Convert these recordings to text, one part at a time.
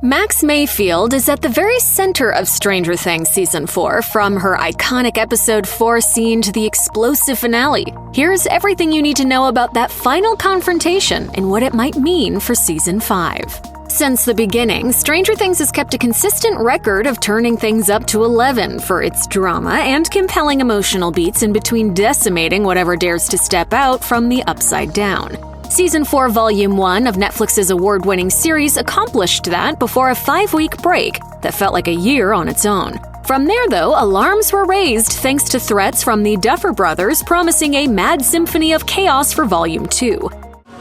Max Mayfield is at the very center of Stranger Things Season 4, from her iconic Episode 4 scene to the explosive finale. Here's everything you need to know about that final confrontation and what it might mean for Season 5. Since the beginning, Stranger Things has kept a consistent record of turning things up to 11 for its drama and compelling emotional beats in between decimating whatever dares to step out from the upside down. Season 4, Volume 1 of Netflix's award-winning series accomplished that before a 5-week break that felt like a year on its own. From there, though, alarms were raised thanks to threats from the Duffer Brothers promising a mad symphony of chaos for Volume 2.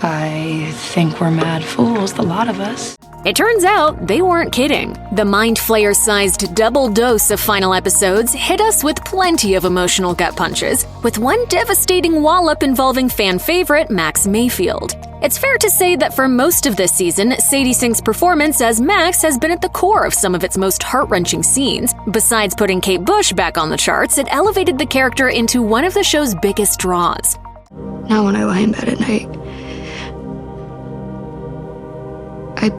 I think we're mad fools, the lot of us. It turns out they weren't kidding. The Mind Flayer-sized double dose of final episodes hit us with plenty of emotional gut punches, with one devastating wallop involving fan favorite Max Mayfield. It's fair to say that for most of this season, Sadie Sink's performance as Max has been at the core of some of its most heart-wrenching scenes. Besides putting Kate Bush back on the charts, it elevated the character into one of the show's biggest draws. Now when I lie in bed at night, I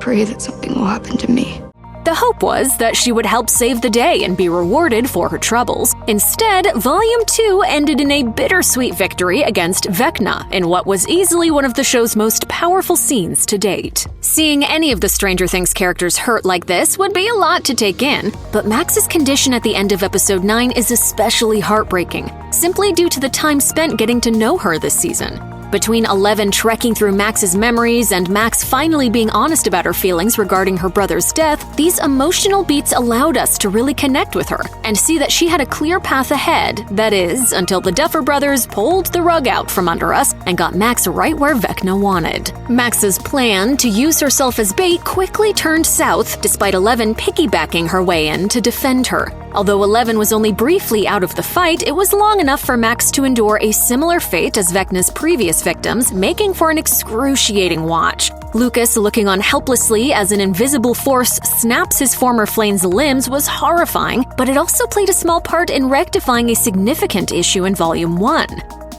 pray that something will happen to me. The hope was that she would help save the day and be rewarded for her troubles. Instead, Volume 2 ended in a bittersweet victory against Vecna in what was easily one of the show's most powerful scenes to date. Seeing any of the Stranger Things characters hurt like this would be a lot to take in, but Max's condition at the end of Episode 9 is especially heartbreaking, simply due to the time spent getting to know her this season. Between 11 trekking through Max's memories and Max finally being honest about her feelings regarding her brother's death, these emotional beats allowed us to really connect with her and see that she had a clear path ahead, that is, until the Duffer Brothers pulled the rug out from under us and got Max right where Vecna wanted. Max's plan to use herself as bait quickly turned south despite 11 piggybacking her way in to defend her. Although 11 was only briefly out of the fight, it was long enough for Max to endure a similar fate as Vecna's previous victims, making for an excruciating watch. Lucas, looking on helplessly as an invisible force snaps his former flame's limbs, was horrifying, but it also played a small part in rectifying a significant issue in Volume 1.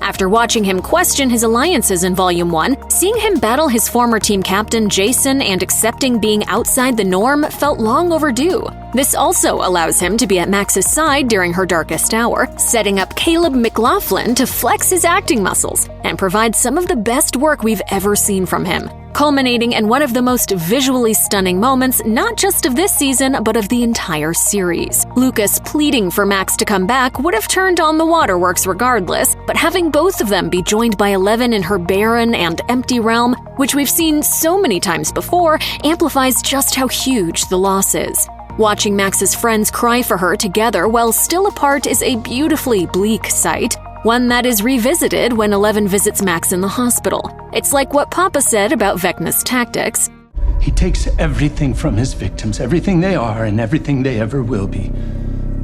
After watching him question his alliances in Volume 1, seeing him battle his former team captain Jason and accepting being outside the norm felt long overdue. This also allows him to be at Max's side during her darkest hour, setting up Caleb McLaughlin to flex his acting muscles and provide some of the best work we've ever seen from him, culminating in one of the most visually stunning moments not just of this season but of the entire series. Lucas pleading for Max to come back would have turned on the waterworks regardless, but having both of them be joined by 11 in her barren and empty realm, which we've seen so many times before, amplifies just how huge the loss is. Watching Max's friends cry for her together while still apart is a beautifully bleak sight, one that is revisited when 11 visits Max in the hospital. It's like what Papa said about Vecna's tactics. He takes everything from his victims, everything they are and everything they ever will be.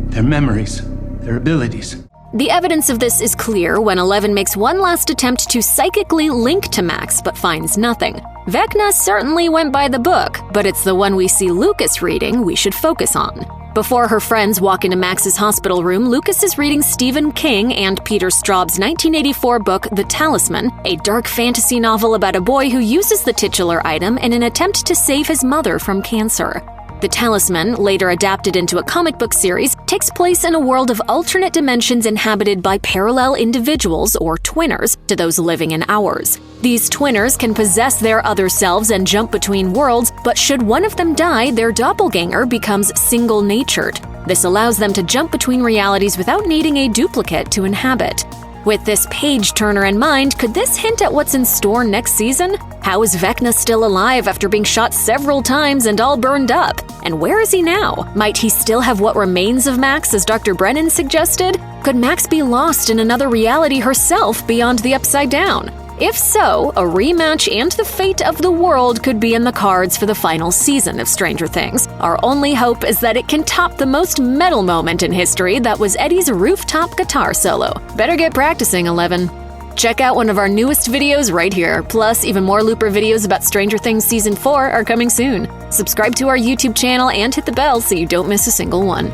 Their memories, their abilities. The evidence of this is clear when 11 makes one last attempt to psychically link to Max but finds nothing. Vecna certainly went by the book, but it's the one we see Lucas reading we should focus on. Before her friends walk into Max's hospital room, Lucas is reading Stephen King and Peter Straub's 1984 book The Talisman, a dark fantasy novel about a boy who uses the titular item in an attempt to save his mother from cancer. The Talisman, later adapted into a comic book series, takes place in a world of alternate dimensions inhabited by parallel individuals, or twinners, to those living in ours. These twinners can possess their other selves and jump between worlds, but should one of them die, their doppelganger becomes single-natured. This allows them to jump between realities without needing a duplicate to inhabit. With this page-turner in mind, could this hint at what's in store next season? How is Vecna still alive after being shot several times and all burned up? And where is he now? Might he still have what remains of Max, as Dr. Brennan suggested? Could Max be lost in another reality herself beyond the Upside Down? If so, a rematch and the fate of the world could be in the cards for the final season of Stranger Things. Our only hope is that it can top the most metal moment in history that was Eddie's rooftop guitar solo. Better get practicing, 11. Check out one of our newest videos right here. Plus, even more Looper videos about Stranger Things Season 4 are coming soon. Subscribe to our YouTube channel and hit the bell so you don't miss a single one.